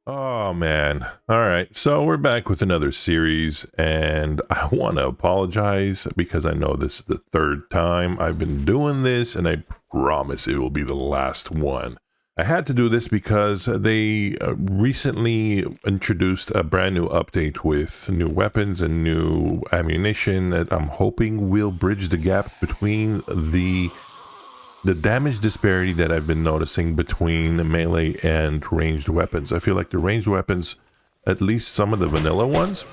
Oh man. All right. So we're back with another series, and I want to apologize because I know this is the third time I've been doing this, and I promise it will be the last one. I had to do this because they recently introduced a brand new update with new weapons and new ammunition that I'm hoping will bridge the gap between the damage disparity that I've been noticing between melee and ranged weapons. I feel like the ranged weapons, at least some of the vanilla ones,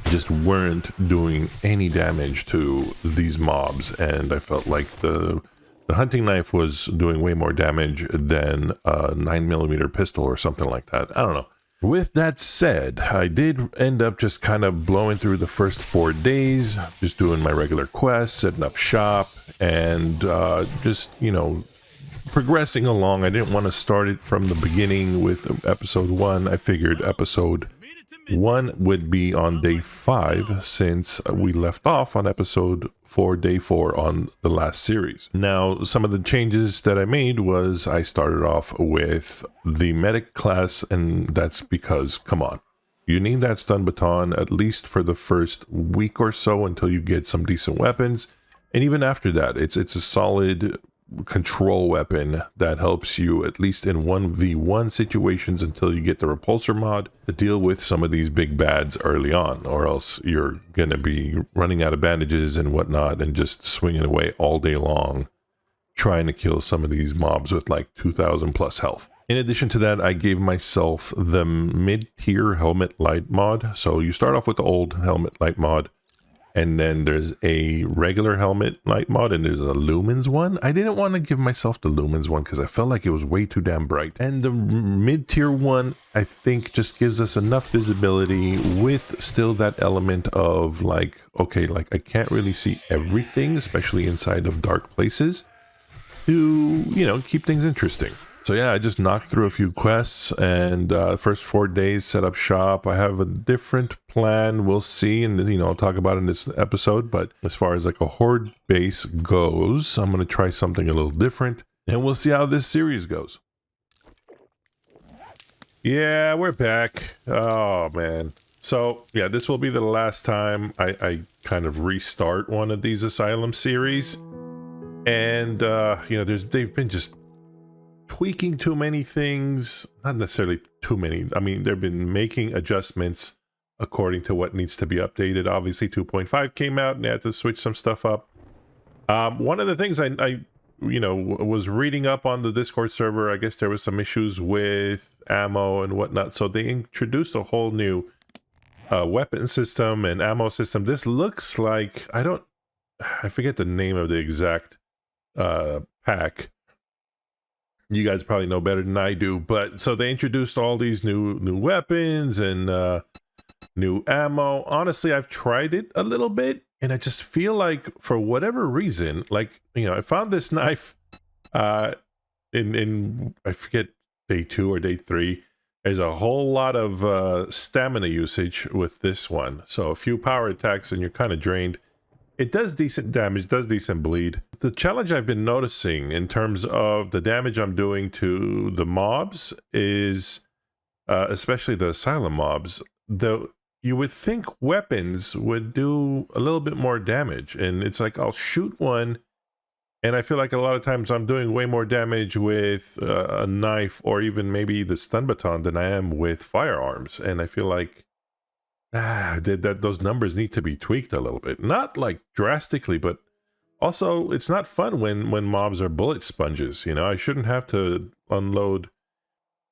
just weren't doing any damage to these mobs, and I felt like the hunting knife was doing way more damage than a 9mm pistol or something like that. I don't know. With that said, I did end up just kind of blowing through the first 4 days, just doing my regular quests, setting up shop, and just, progressing along. I didn't want to start it from the beginning with episode 1. I figured episode 1 would be on day 5 since we left off on episode 4, day 4 on the last series. Now, some of the changes that I made was I started off with the medic class, and that's because, come on, you need that stun baton at least for the first week or so until you get some decent weapons. And even after that, it's a solid control weapon that helps you at least in 1v1 situations until you get the repulsor mod to deal with some of these big bads early on, or else you're gonna be running out of bandages and whatnot and just swinging away all day long trying to kill some of these mobs with like 2000 plus health. In addition to that, I gave myself the mid-tier helmet light mod. So you start off with the old helmet light mod, and then there's a regular helmet light mod, and there's a lumens one. I didn't want to give myself the lumens one because I felt like it was way too damn bright. And the mid-tier one, I think, just gives us enough visibility with still that element of like, okay, like I can't really see everything, especially inside of dark places, to, keep things interesting. So yeah, I just knocked through a few quests, and first 4 days set up shop. I have a different plan. We'll see, and I'll talk about it in this episode. But as far as like a horde base goes, I'm gonna try something a little different, and we'll see how this series goes. Yeah, we're back. Oh man. So yeah, this will be the last time I kind of restart one of these Asylum series, and they've been just tweaking too many things. Not necessarily too many. I mean, they've been making adjustments according to what needs to be updated. Obviously 2.5 came out and they had to switch some stuff up. One of the things I was reading up on the Discord server, I guess there was some issues with ammo and whatnot, so they introduced a whole new weapon system and ammo system. This looks like, I forget the name of the exact pack. You guys probably know better than I do, but so they introduced all these new weapons and new ammo. Honestly, I've tried it a little bit, and I just feel like for whatever reason, like I found this knife in I forget, day 2 or day 3. There's a whole lot of stamina usage with this one, so a few power attacks and you're kind of drained. It does decent damage, does decent bleed. The challenge I've been noticing in terms of the damage I'm doing to the mobs is, especially the Asylum mobs, though you would think weapons would do a little bit more damage. And it's like I'll shoot one, and I feel like a lot of times I'm doing way more damage with a knife or even maybe the stun baton than I am with firearms. And I feel like those numbers need to be tweaked a little bit, not like drastically, but also it's not fun when mobs are bullet sponges. I shouldn't have to unload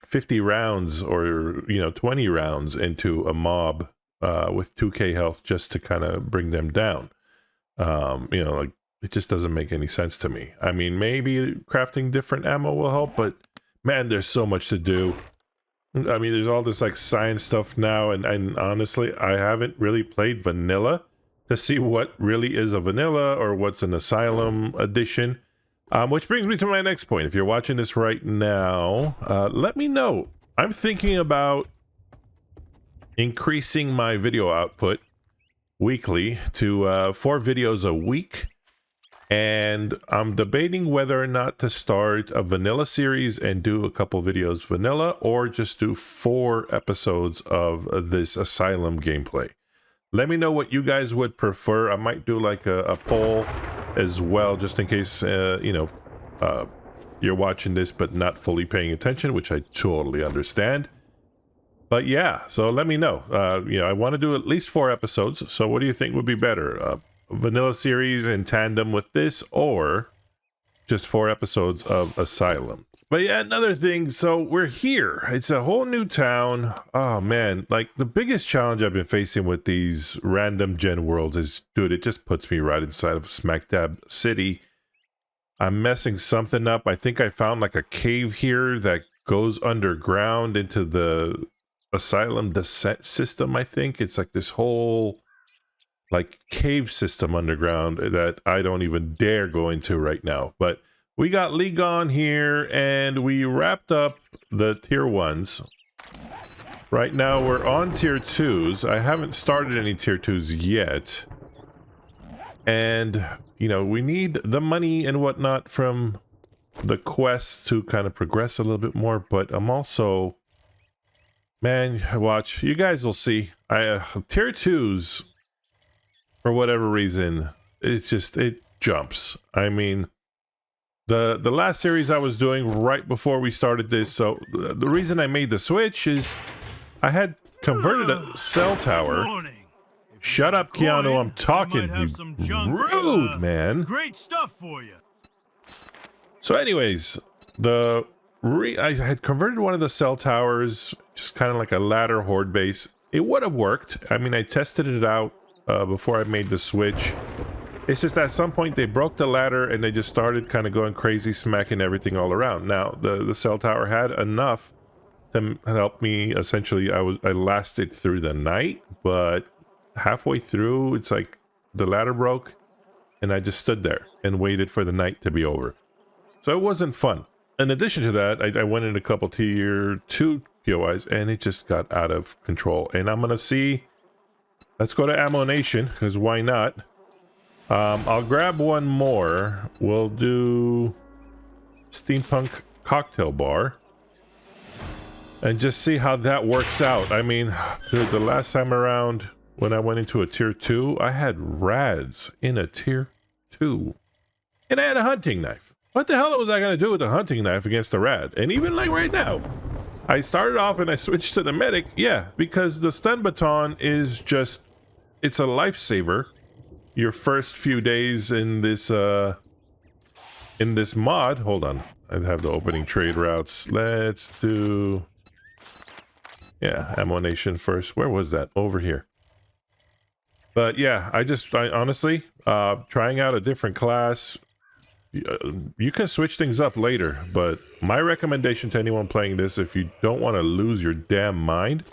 50 rounds or 20 rounds into a mob with 2k health just to kind of bring them down. Like, it just doesn't make any sense to me. I mean, maybe crafting different ammo will help, but man, there's so much to do. I mean, there's all this like science stuff now, and honestly, I haven't really played vanilla to see what really is a vanilla or what's an Asylum edition. Which brings me to my next point. If you're watching this right now, let me know. I'm thinking about increasing my video output weekly to 4 videos a week. And I'm debating whether or not to start a vanilla series and do a couple videos vanilla, or just do 4 episodes of this Asylum gameplay. Let me know what you guys would prefer. I might do like a poll as well, just in case, you're watching this but not fully paying attention, which I totally understand. But yeah, so let me know. I want to do at least 4 episodes. So what do you think would be better? Vanilla series in tandem with this, or just 4 episodes of Asylum? But yeah, another thing, so we're here. It's a whole new town. Oh man, like the biggest challenge I've been facing with these random gen worlds is, dude, it just puts me right inside of smack dab city. I'm messing something up. I think I found like a cave here that goes underground into the Asylum descent system. I think it's like this whole like cave system underground that I don't even dare go into right now. But we got League on here, and we wrapped up the tier 1s. Right now we're on tier 2s. I haven't started any tier 2s yet. And, we need the money and whatnot from the quests to kind of progress a little bit more. But I'm also... Man, watch. You guys will see. Tier 2s, for whatever reason, it jumps. I mean... The last series I was doing right before we started this, so the reason I made the switch is I had converted a cell tower. Shut up, Keanu, I'm talking. Rude, man. Great stuff for you. So anyways, I had converted one of the cell towers, just kind of like a ladder horde base. It would have worked. I mean, I tested it out before I made the switch. It's just at some point they broke the ladder and they just started kind of going crazy, smacking everything all around. Now, the cell tower had enough to help me. Essentially, I lasted through the night, but halfway through, it's like the ladder broke and I just stood there and waited for the night to be over. So it wasn't fun. In addition to that, I went in a couple tier 2 POIs and it just got out of control. And I'm going to see... Let's go to Ammo Nation, because why not? I'll grab one more. We'll do Steampunk Cocktail Bar and just see how that works out. I mean, dude, the last time around when I went into a tier 2, I had rads in a tier 2 and I had a hunting knife. What the hell was I going to do with a hunting knife against a rad? And even like right now, I started off and I switched to the medic. Yeah, because the stun baton is just, it's a lifesaver. Your first few days in this mod. Hold on, I have the opening trade routes. Let's do, yeah, Ammo Nation first. Where was that? Over here. But yeah, I honestly, trying out a different class. You can switch things up later, but my recommendation to anyone playing this, if you don't want to lose your damn mind.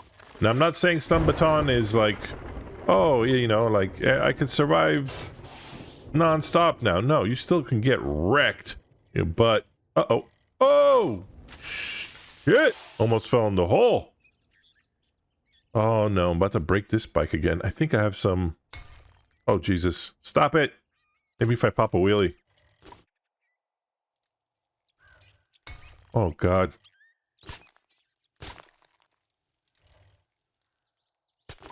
Now, I'm not saying stun baton is like, oh, like I could survive non-stop now. No, you still can get wrecked. But, oh, shit, almost fell in the hole. Oh no, I'm about to break this bike again. I think I have some, oh Jesus, stop it. Maybe if I pop a wheelie. Oh God.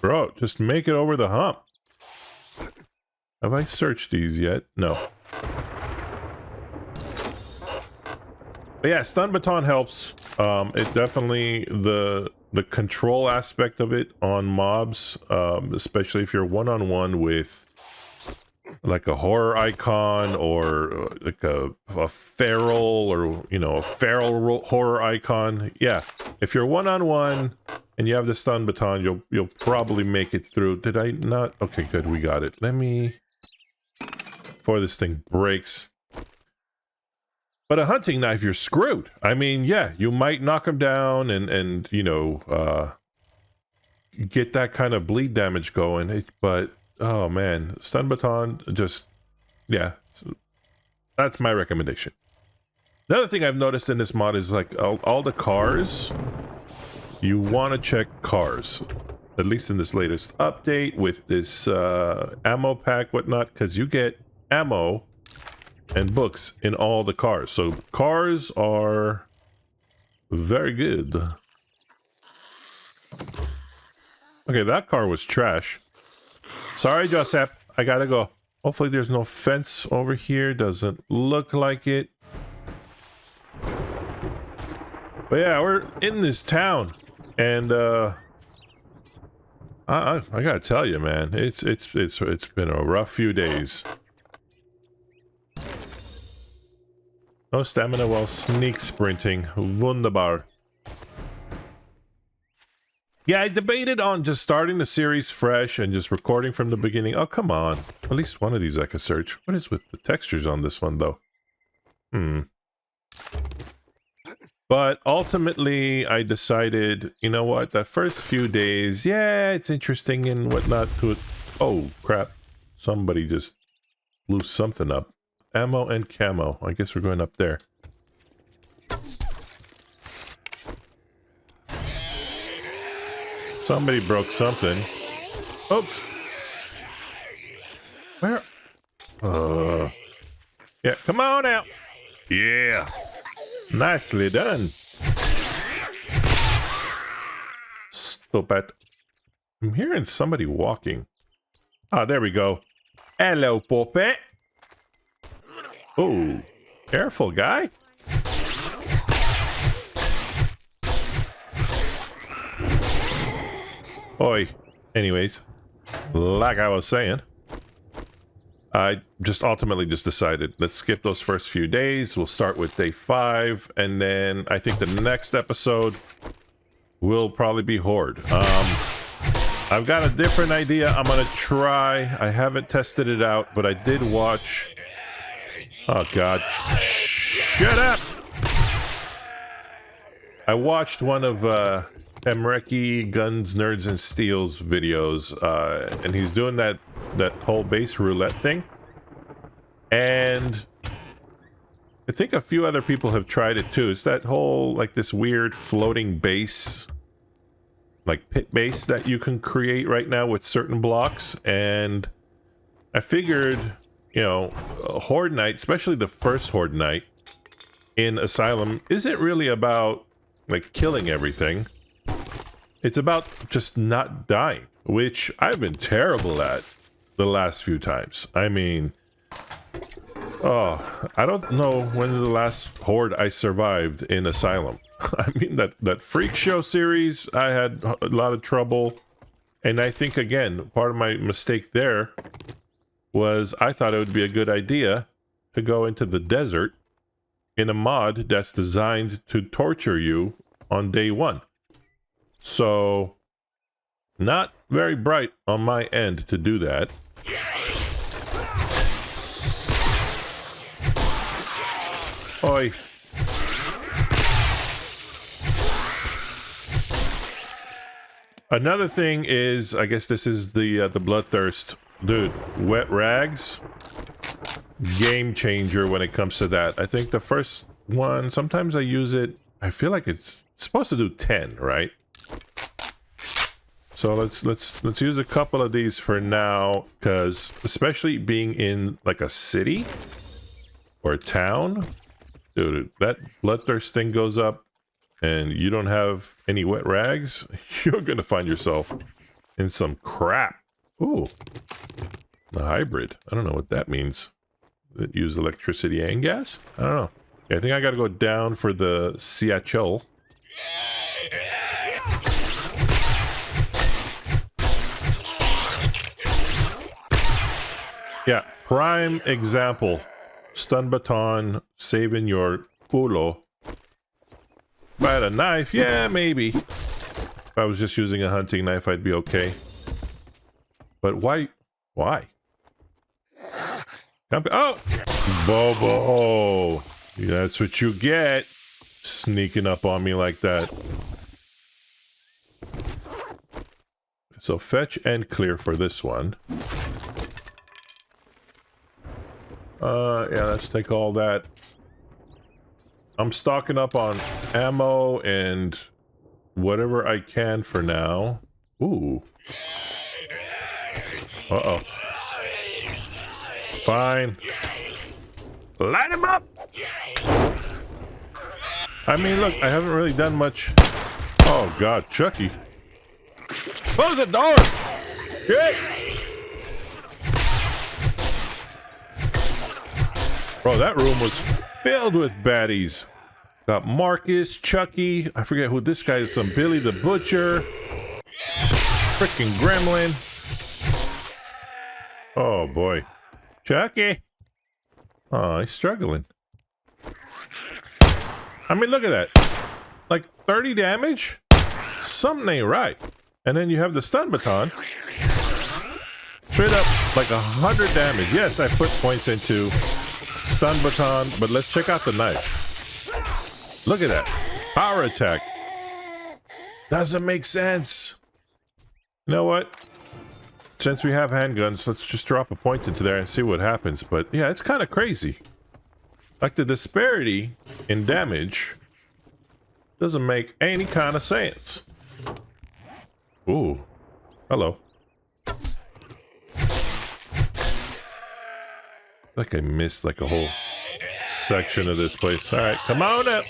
Bro, just make it over the hump. Have I searched these yet? No. But yeah, stun baton helps. It definitely, the control aspect of it on mobs, especially if you're one-on-one with like a horror icon or like a feral or, a feral horror icon. Yeah, if you're one-on-one and you have the stun baton, you'll probably make it through. Did I not? Okay, good, we got it. Let me, before this thing breaks. But a hunting knife, you're screwed. I mean, yeah, you might knock him down and get that kind of bleed damage going, but oh man, stun baton, just, yeah, so that's my recommendation. Another thing I've noticed in this mod is like all the cars, you want to check cars, at least in this latest update with this ammo pack, whatnot, because you get ammo and books in all the cars. So cars are very good. Okay, that car was trash. Sorry, Joseph. I gotta go. Hopefully there's no fence over here. Doesn't look like it. But yeah, we're in this town. And I gotta tell you, man, it's been a rough few days. No stamina while sneak sprinting. Wunderbar. Yeah, I debated on just starting the series fresh and just recording from the beginning. Oh, come on. At least one of these I could search. What is with the textures on this one, though? But ultimately, I decided, you know what? That first few days, yeah, it's interesting and whatnot to it. Oh, crap. Somebody just blew something up. Ammo and camo. I guess we're going up there. Somebody broke something. Oops. Where? Yeah, come on out. Yeah. Nicely done. Stupid. I'm hearing somebody walking. Ah, there we go. Hello, puppet. Oh, careful, guy. Oi. Anyways, like I was saying, I just ultimately just decided, let's skip those first few days. We'll start with day 5, and then I think the next episode will probably be Horde. I've got a different idea I'm gonna try. I haven't tested it out, but I did watch... Oh, God. Shut up! I watched one of Emreki Guns, Nerds, and Steels videos, and he's doing that whole base roulette thing. And I think a few other people have tried it too. It's that whole, like, this weird floating base, like pit base that you can create right now with certain blocks. And I figured, you know, Horde Night, especially the first Horde Night in Asylum, isn't really about, like, killing everything. It's about just not dying, which I've been terrible at the last few times. I mean, oh, I don't know when the last Horde I survived in Asylum. I mean, that Freak Show series, I had a lot of trouble. And I think, again, part of my mistake there was I thought it would be a good idea to go into the desert in a mod that's designed to torture you on day 1. So, not very bright on my end to do that. Oi. Another thing is, I guess this is the bloodthirst. Dude, wet rags, game changer when it comes to that. I think the first one, sometimes I use it, I feel like it's supposed to do 10, right? So let's use a couple of these for now, because especially being in like a city or a town, dude, that bloodthirst thing goes up and you don't have any wet rags, you're gonna find yourself in some crap. Ooh, the hybrid. I don't know what that means. That use electricity and gas? I don't know. Yeah, I think I gotta go down for the Siachel. Yeah, prime example. Stun baton, saving your culo. But a knife, yeah, maybe. If I was just using a hunting knife, I'd be okay. But why? Why? Oh! Bobo! That's what you get. Sneaking up on me like that. So fetch and clear for this one. Yeah, let's take all that. I'm stocking up on ammo and whatever I can for now. Ooh. Uh-oh. Fine. Light him up! I mean, look, I haven't really done much. Oh, God, Chucky. Close the door! Shit! Bro, that room was filled with baddies. Got Marcus, Chucky, I forget who this guy is, some Billy the Butcher. Freaking gremlin. Oh, boy. Chucky! Oh, he's struggling. I mean, look at that. Like 30 damage? Something ain't right. And then you have the stun baton. Straight up, like 100 damage. Yes, I put points into stun baton, but let's check out the knife. Look at that. Power attack. Doesn't make sense. You know what? Since we have handguns, let's just drop a point into there and see what happens. But yeah, it's kind of crazy. Like the disparity in damage doesn't make any kind of sense. Ooh. Hello. Like I missed like a whole section of this place. All right, come on up.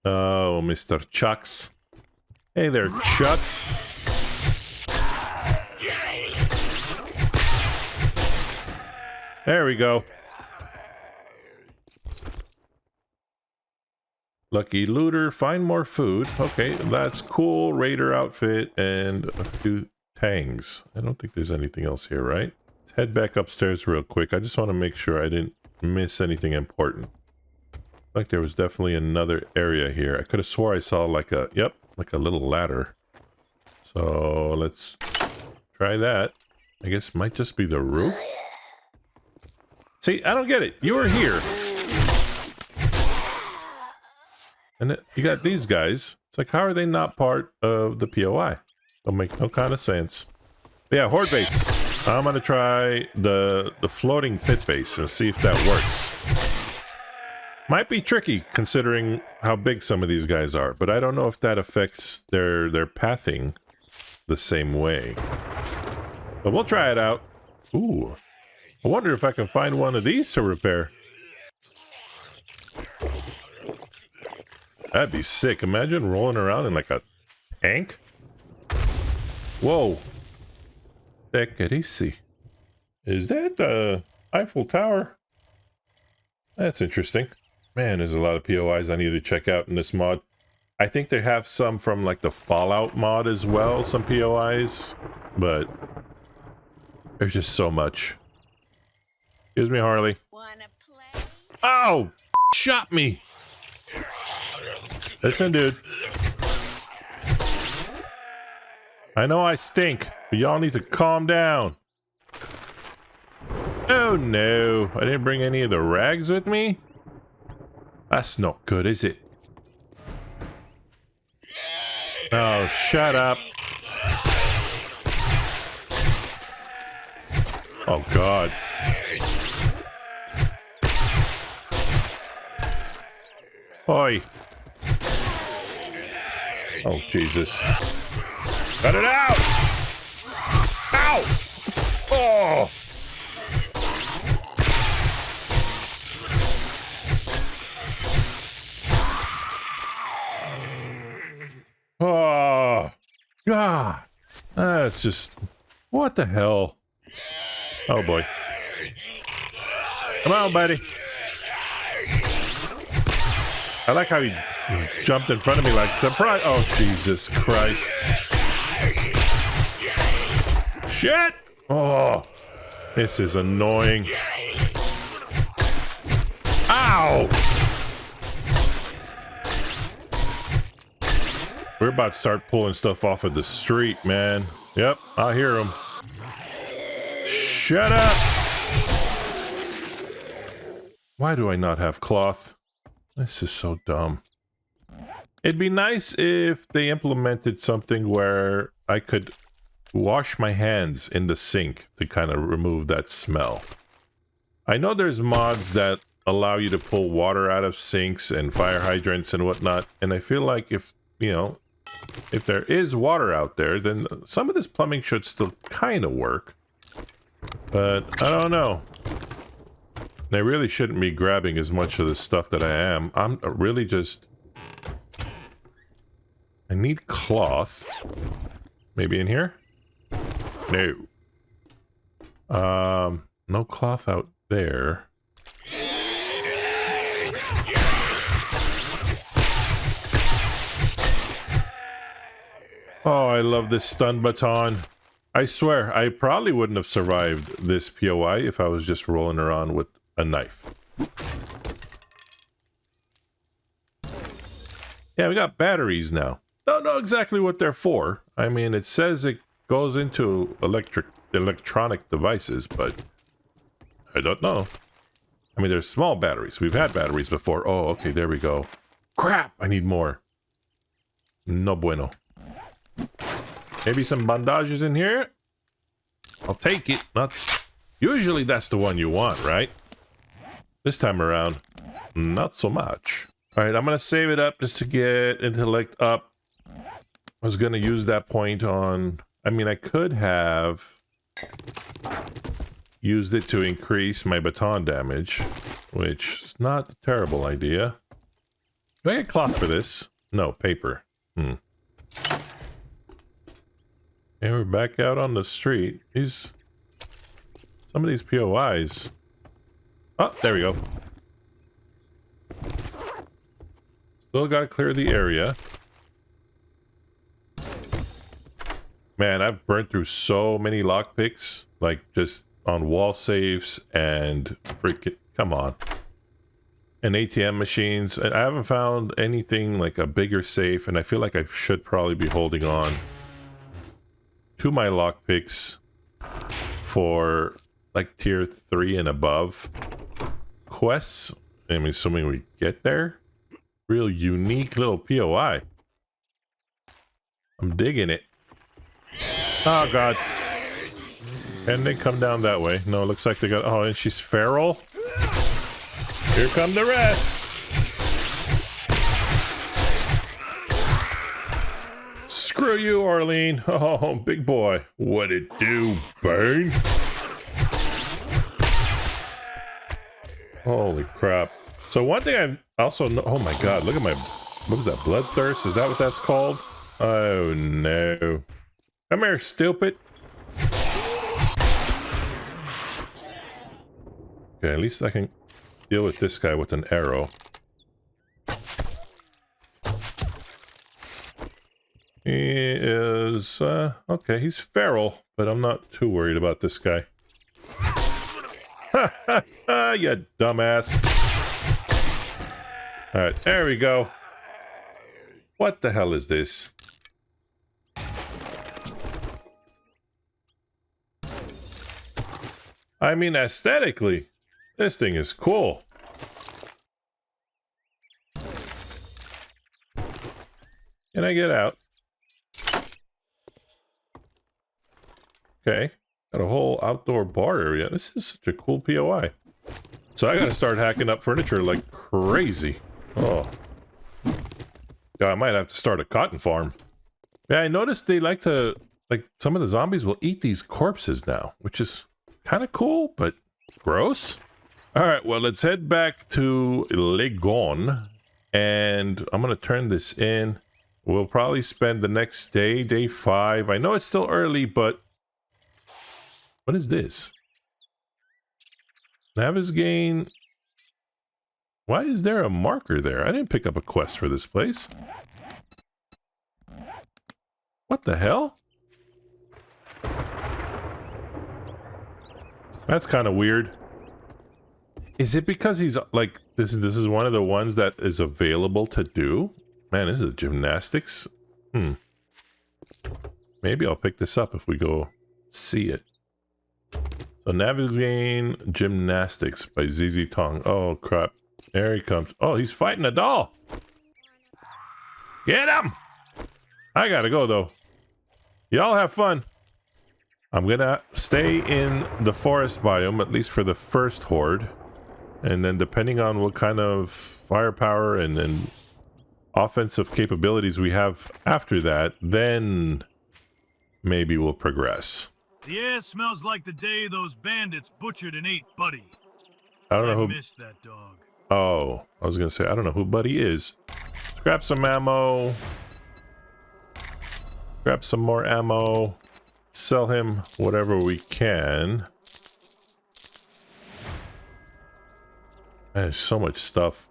Oh, Mr. Chucks. Hey there, Chuck. There we go. Lucky looter, find more food. Okay, that's cool. Raider outfit and a few tangs. I don't think there's anything else here, right? Let's head back upstairs real quick. I just want to make sure I didn't miss anything important. Like there was definitely another area here. I could have swore I saw like a, yep, like a little ladder. So let's try that. I guess it might just be the roof. See, I don't get it. You were here. And then you got these guys. It's like, how are they not part of the POI? Don't make no kind of sense. But yeah, horde base. I'm gonna try the floating pit base and see if that works. Might be tricky considering how big some of these guys are, but I don't know if that affects their pathing the same way. But we'll try it out. Ooh. I wonder if I can find one of these to repair. That'd be sick. Imagine rolling around in like a tank. Whoa. Take it easy. Is that the Eiffel Tower? That's interesting. Man, there's a lot of POIs I need to check out in this mod. I think they have some from like the Fallout mod as well, some POIs. But there's just so much. Excuse me, Harley. Wanna play? Oh! Shot me! Listen, dude. I know I stink, but y'all need to calm down. Oh no, I didn't bring any of the rags with me? That's not good, is it? Oh, shut up. Oh, God. Oi. Oh, Jesus. Cut it out! Ow! Oh! Oh, God. That's just... What the hell? Oh, boy. Come on, buddy. I like how he jumped in front of me like surprise. Oh, Jesus Christ. Shit! Oh, this is annoying. Ow! We're about to start pulling stuff off of the street, man. Yep, I hear him. Shut up! Why do I not have cloth? This is so dumb. It'd be nice if they implemented something where I could wash my hands in the sink to kind of remove that smell. I know there's mods that allow you to pull water out of sinks and fire hydrants and whatnot, and I feel like if, you know, if there is water out there, then some of this plumbing should still kind of work. But I don't know. And I really shouldn't be grabbing as much of the stuff that I am. I'm really just... I need cloth. Maybe in here? No. No cloth out there. Oh, I love this stun baton. I swear, I probably wouldn't have survived this POI if I was just rolling around with a knife. Yeah, we got batteries now. Don't know exactly what they're for. I mean, it says it goes into electronic devices, but I don't know. I mean, there's small batteries. We've had batteries before. Oh, okay, there we go. Crap, I need more. No bueno. Maybe some bandages in here? I'll take it. Not usually that's the one you want, right? This time around, not so much. All right, I'm gonna save it up just to get intellect up. I was gonna use that point on... I mean, I could have used it to increase my baton damage, which is not a terrible idea. Do I get cloth for this? No, paper. And we're back out on the street. Some of these POIs. Oh, there we go. Still gotta clear the area. Man, I've burnt through so many lockpicks, like just on wall safes and freaking, come on. And ATM machines. And I haven't found anything like a bigger safe, and I feel like I should probably be holding on to my lockpicks for like tier 3 and above quests. I'm assuming we get there. Real unique little POI. I'm digging it. Oh god. And they come down that way. No, it looks like they got... Oh, and she's feral. Here come the rest. Screw you, Arlene. Oh, big boy. What it do, burn? Holy crap. So one thing I also know... Oh my god, look at my... What is that, bloodthirst? Is that what that's called? Oh no. Come here, stupid. Okay, at least I can deal with this guy with an arrow. He is, okay, he's feral, but I'm not too worried about this guy. Ha ha ha, you dumbass. Alright, there we go. What the hell is this? I mean, aesthetically, this thing is cool. Can I get out? Okay. Got a whole outdoor bar area. This is such a cool POI. So I gotta start hacking up furniture like crazy. Oh. God, I might have to start a cotton farm. Yeah, I noticed they like to... Like, some of the zombies will eat these corpses now, which is kind of cool, but gross. Alright, well, let's head back to Legon. And I'm gonna turn this in. We'll probably spend the next day, day 5. I know it's still early, but... What is this? Navigain. Why is there a marker there? I didn't pick up a quest for this place. What the hell? That's kind of weird. Is it because he's like this is one of the ones that is available to do? Man, this is gymnastics. Maybe I'll pick this up if we go see it. So Navigain Gymnastics by ZZ Tong. Oh crap. There he comes. Oh, he's fighting a doll. Get him! I gotta go though. Y'all have fun. I'm gonna stay in the forest biome, at least for the first horde. And then depending on what kind of firepower and offensive capabilities we have after that, then maybe we'll progress. The air smells like the day those bandits butchered and ate Buddy. I don't know who. Miss that dog. Oh, I was gonna say I don't know who Buddy is. Let's grab some ammo. Grab some more ammo. Sell him whatever we can. There's so much stuff.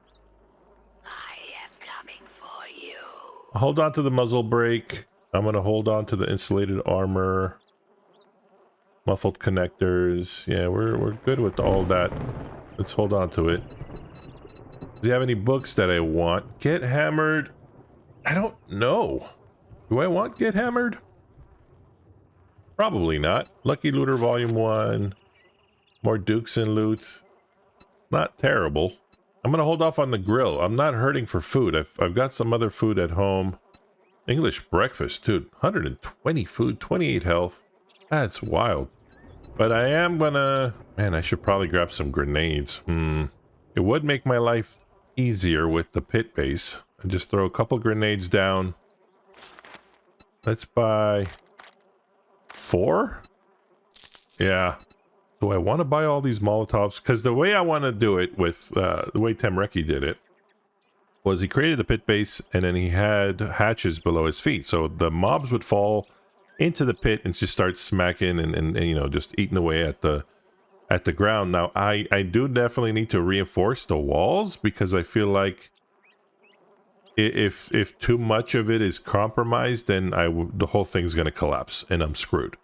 I am coming for you. Hold on to the muzzle brake. I'm gonna hold on to the insulated armor. Muffled connectors. Yeah, we're good with all that. Let's hold on to it. Does he have any books that I want? Get Hammered? I don't know. Do I want Get Hammered? Probably not. Lucky Looter Volume 1. More Dukes and Loot. Not terrible. I'm gonna hold off on the grill. I'm not hurting for food. I've got some other food at home. English breakfast, dude. 120 food, 28 health. That's wild. But I am gonna... Man, I should probably grab some grenades. It would make my life easier with the pit base. And just throw a couple grenades down. Let's buy... 4? Yeah. Do I want to buy all these Molotovs? Because the way I want to do it with... the way Temreki did it was he created the pit base and then he had hatches below his feet. So the mobs would fall into the pit and just start smacking and you know, just eating away at the ground. Now, I do definitely need to reinforce the walls because I feel like if too much of it is compromised, then the whole thing's going to collapse and I'm screwed.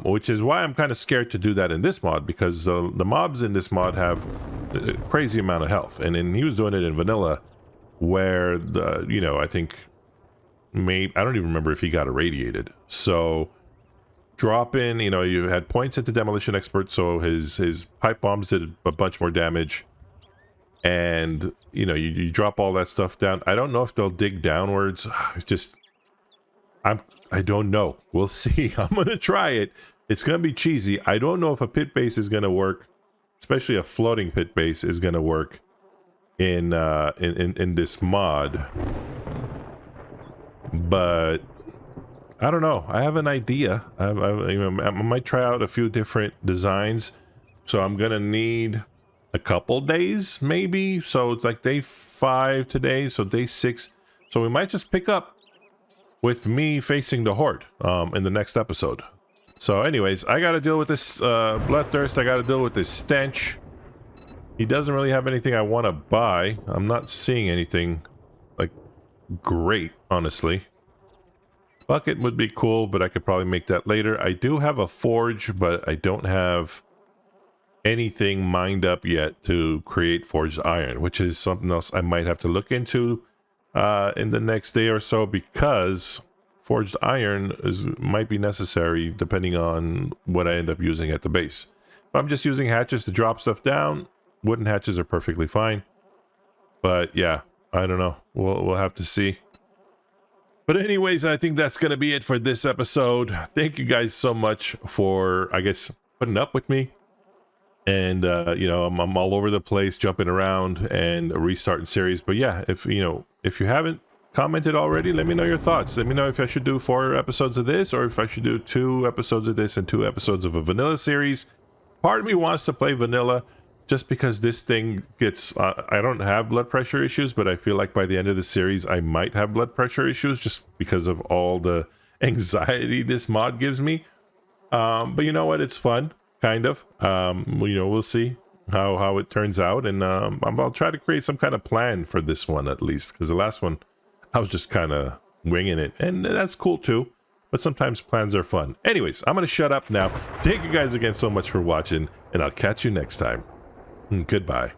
Which is why I'm kind of scared to do that in this mod, because the mobs in this mod have a crazy amount of health. And he was doing it in vanilla where you know, I think maybe, I don't even remember if he got irradiated. So drop in, you know, you had points into Demolition Expert, so his pipe bombs did a bunch more damage. And, you know, you drop all that stuff down. I don't know if they'll dig downwards. It's just, I don't know. We'll see. I'm going to try it. It's going to be cheesy. I don't know if a pit base is going to work, especially a floating pit base is going to work in this mod. But I don't know. I have an idea. I might try out a few different designs. So I'm going to need a couple days, maybe. So it's like day 5 today. So day 6. So we might just pick up with me facing the Horde in the next episode. So anyways, I got to deal with this bloodthirst. I got to deal with this stench. He doesn't really have anything I want to buy. I'm not seeing anything like great, honestly. Bucket would be cool, but I could probably make that later. I do have a forge, but I don't have anything mined up yet to create forged iron, which is something else I might have to look into in the next day or so, because forged iron might be necessary depending on what I end up using at the base. If I'm just using hatches to drop stuff down, wooden hatches are perfectly fine. But yeah, I don't know. We'll have to see. But anyways, I think that's going to be it for this episode. Thank you guys so much for, I guess, putting up with me. And, you know, I'm all over the place, jumping around and restarting series. But yeah, if you haven't commented already, let me know your thoughts. Let me know if I should do 4 episodes of this, or if I should do 2 episodes of this and 2 episodes of a vanilla series. Part of me wants to play vanilla just because this thing gets... I don't have blood pressure issues, but I feel like by the end of the series, I might have blood pressure issues just because of all the anxiety this mod gives me. But you know what? It's fun. Kind of. You know, we'll see how it turns out, and I'll try to create some kind of plan for this one at least, because the last one I was just kind of winging it, and that's cool too, but sometimes plans are fun. Anyways, I'm gonna shut up now. Thank you guys again so much for watching, and I'll catch you next time. Goodbye.